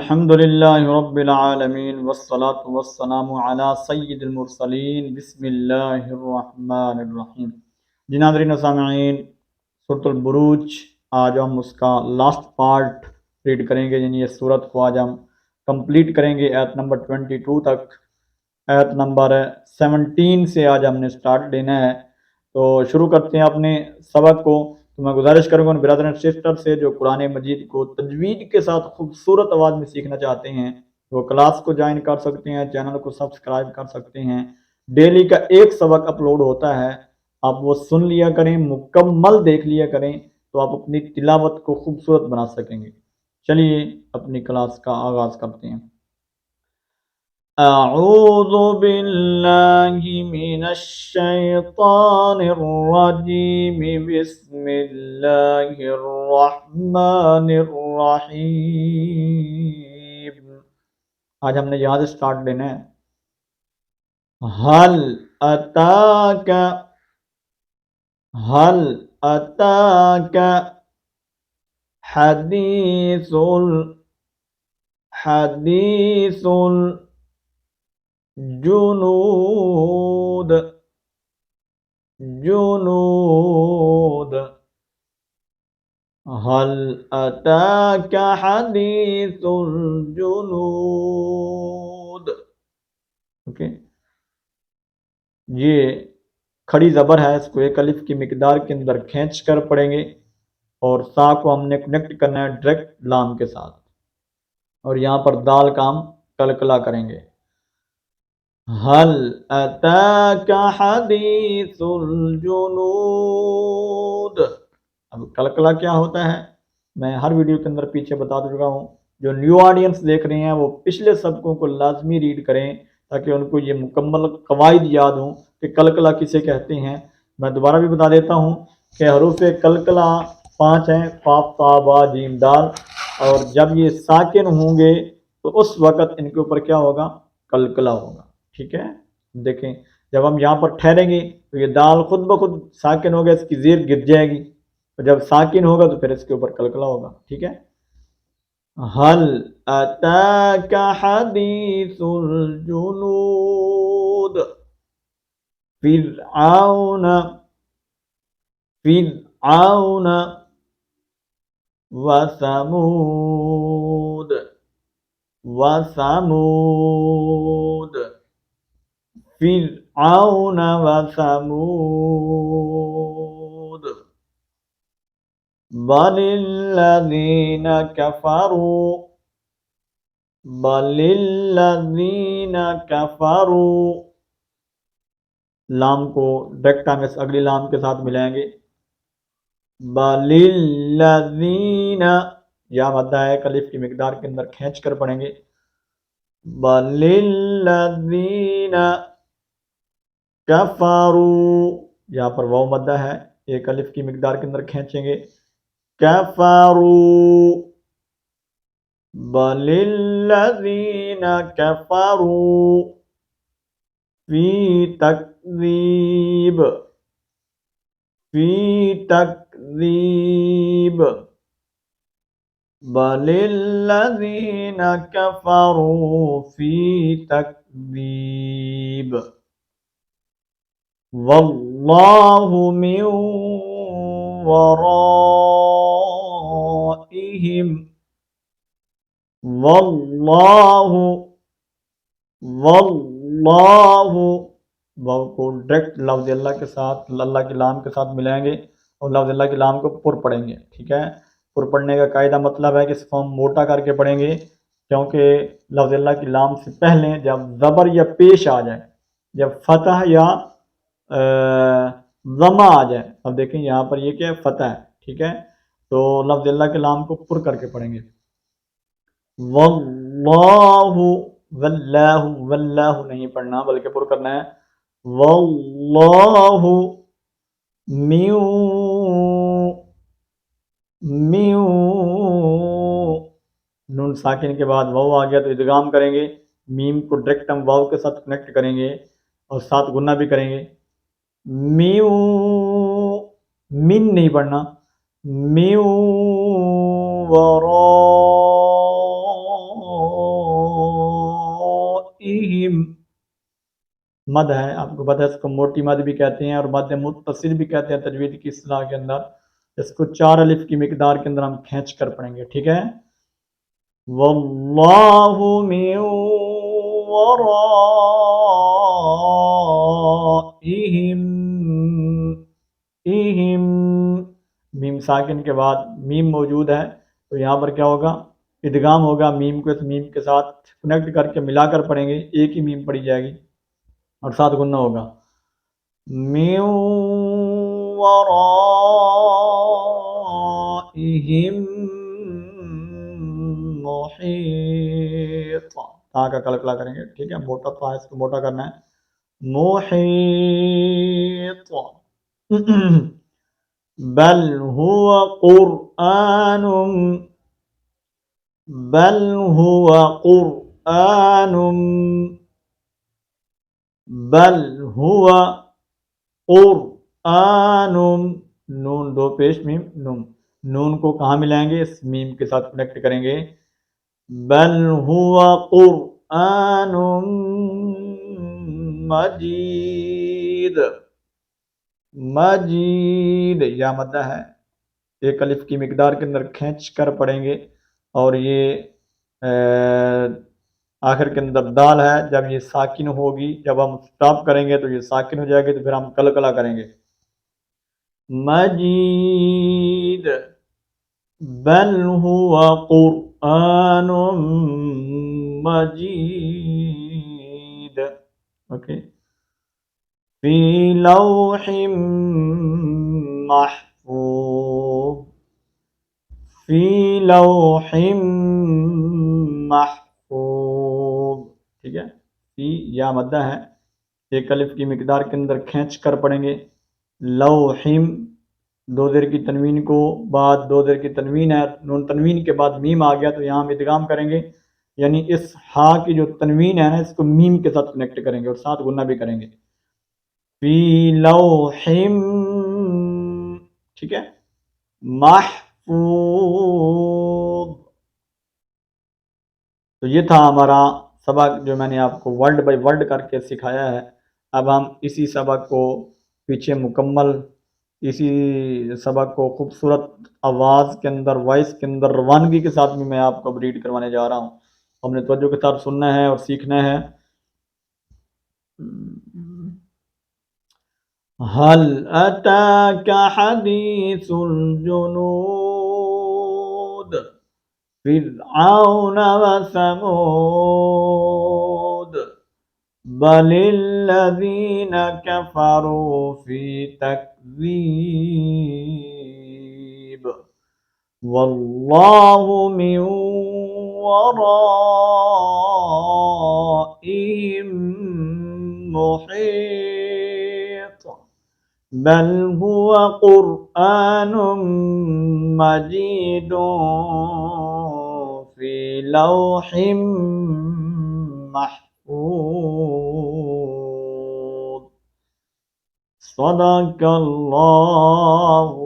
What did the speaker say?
अल्हम्दुलिल्लाहि रब्बिल आलमीन वस्सलातु वस्सलामु अला सय्यिदिल मुरसलीन बिस्मिल्लाहिर रहमानिर रहीम। जी नाज़रीन व सामिईन, सूरतुल बुरूज आज हम उसका लास्ट पार्ट रीड करेंगे, यानी ये सूरत को आज हम कंप्लीट करेंगे आयत नंबर 22 तक। आयत नंबर 17 से आज हमने स्टार्ट लेना है। तो शुरू करते हैं अपने सबक को। तो मैं गुजारिश करूँगा उन ब्रदर एंड सिस्टर से जो कुरान मजीद को तजवीद के साथ खूबसूरत आवाज़ में सीखना चाहते हैं, वो क्लास को ज्वाइन कर सकते हैं, चैनल को सब्सक्राइब कर सकते हैं। डेली का एक सबक अपलोड होता है, आप वो सुन लिया करें, मुकम्मल देख लिया करें, तो आप अपनी तिलावत को खूबसूरत बना सकेंगे। चलिए अपनी क्लास का आगाज़ करते हैं। अऊज़ु बिल्लाहि मिनश शैतानिर रजीम बिस्मिल्लाहिर रहमानिर रहीम। आज हमने यहाँ से स्टार्ट लेना है। हल अताका हल अताका हदीसुल हदीसुल जुनूद जुनूद हल अताका हदीसुल जुनूद। ओके, ये खड़ी ज़बर है, इसको एक अलिफ की मिकदार के अंदर खींच कर पढ़ेंगे और सा को हमने कनेक्ट करना है डायरेक्ट लाम के साथ, और यहाँ पर दाल का हम कलकला करेंगे। हल अताका हदीसुल जुनूद। अब कलकला क्या होता है, मैं हर वीडियो के अंदर पीछे बता चुका हूँ। जो न्यू ऑडियंस देख रहे हैं वो पिछले सबकों को लाजमी रीड करें, ताकि उनको ये मुकम्मल कवायद याद हों कि कलकला किसे कहते हैं। मैं दोबारा भी बता देता हूँ कि हरूफ कलकला 5 हैं, काफ ता बा जीम दाल, और जब ये साकिन होंगे तो उस वक़्त इनके ऊपर क्या होगा, कलकला होगा। ठीक है, देखें जब हम यहाँ पर ठहरेंगे तो ये दाल खुद ब खुद साकिन होगा, इसकी ज़ेर गिर जाएगी, तो जब साकिन होगा तो फिर इसके ऊपर कलकला होगा। ठीक है, हल अताका हदीसुल जुनूद फिरऔन फिरऔन व समूद फिरऔन व समूद बलिल्लज़ीन कफ़रू। लाम को डायरेक्ट हम इस अगली लाम के साथ मिलाएंगे। बलिल्लज़ीन, या मद्दा है, कलिफ की मिकदार के अंदर खींच कर पढ़ेंगे। बलिल्लज़ीन कफ़रू, यहाँ पर वाव मद्दा है, एक अलिफ की मिकदार के अंदर खींचेंगे। कफ़रू बलिल्लज़ीन कफ़रू फी तकज़ीब बलिल्लज़ीन कफ़रू फी तकज़ीब वल्लाहु मिन वराइहिम वल्लाहु वाव को डायरेक्ट लफ्ज़ अल्लाह के साथ, अल्लाह की लाम के साथ मिलाएंगे और लफ्ज़ अल्लाह की लाम को पुर पढ़ेंगे। ठीक है, पुर पढ़ने का कायदा मतलब है कि इसको हम मोटा करके पढ़ेंगे, क्योंकि लफ्ज़ अल्लाह की लाम से पहले जब ज़बर या पेश आ जाए, जब फतह या ज़मा आ जाए, अब देखें यहाँ पर ये क्या है, फतह है। ठीक है, तो लफ्ज़ अल्लाह के लाम को पुर करके पढ़ेंगे। वल्लाहु, वल्लाहु वल्लाहु नहीं पढ़ना बल्कि पुर करना है। वल्लाहु मिन मिन, नून साकिन के बाद वाव आ गया तो इदगाम करेंगे। मीम को डायरेक्ट हम वाव के साथ कनेक्ट करेंगे और साथ गुन्ना भी करेंगे। मिन, मिन नहीं पढ़ना, मिन मद है, आपको पता है इसको मोटी मद भी कहते हैं और मद मुत्तसिल भी कहते हैं तजवीद की इस्तिलाह के अंदर। इसको 4 अलिफ की मिकदार के अंदर हम खींच कर पढ़ेंगे, ठीक है। वल्लाहु मिन वराइहिम, इहिम, मीम साकिन के बाद मीम मौजूद है तो यहाँ पर क्या होगा, इदगाम होगा, मीम को इस मीम के साथ कनेक्ट करके मिलाकर पढ़ेंगे, एक ही मीम पढ़ी जाएगी और साथ गुन्ना होगा। मिन वराइहिम मुहीत, ता का कलकला करेंगे, ठीक है, मोटा ता है, इसको मोटा करना है, मुहीत। बल हुवा कुरआनुम, बल हुवा कुरआनुम, बल हुवा कुरआनुम, नून दो पेश मीम नून, नून को कहाँ मिलाएंगे, इस मीम के साथ कनेक्ट करेंगे। बल हुवा कुरआनुम मजीद, मजीद या मद्दा है, एक अलिफ की मिकदार के अंदर खींच कर पढ़ेंगे और ये आखिर के अंदर दाल है, जब ये साकिन होगी, जब हम स्टॉप करेंगे तो ये साकिन हो जाएगी, तो फिर हम कलकला करेंगे। मजीद, बल हुवा कुरआनुम मजीद, ओके। फी लौहिम महफूज, फी लौहिम महफूज, ठीक है। फी या मद्दा है, एक अलिफ की मिकदार के अंदर खींच कर पढ़ेंगे। लौहिम, दो देर की तनवीन को बाद दो देर की तनवीन है, नून तनवीन के बाद मीम आ गया तो यहाँ हम इदगाम करेंगे, यानी इस हा की जो तनवीन है ना, इसको मीम के साथ कनेक्ट करेंगे और साथ गुन्ना भी करेंगे। फी लौहिम, ठीक है, महफूज। तो ये था हमारा सबक जो मैंने आपको वर्ड बाय वर्ड करके सिखाया है। अब हम इसी सबक को पीछे मुकम्मल, इसी सबक को खूबसूरत आवाज़ के अंदर, वॉइस के अंदर, रवानगी के साथ में मैं आपको अब रीड करवाने जा रहा हूँ। हमने तवज्जो के साथ सुनना है और सीखना है। हल अताका हदीसुल जुनूद फिरऔन व समूद बलिल्लज़ीन कफ़रू फ़ी तकज़ीब वल्लाहु मिन वराइहिम मुहीत बल हुवा कुरआनुम मजीदुन फी लौहिम महफूज। सदकल्लाहु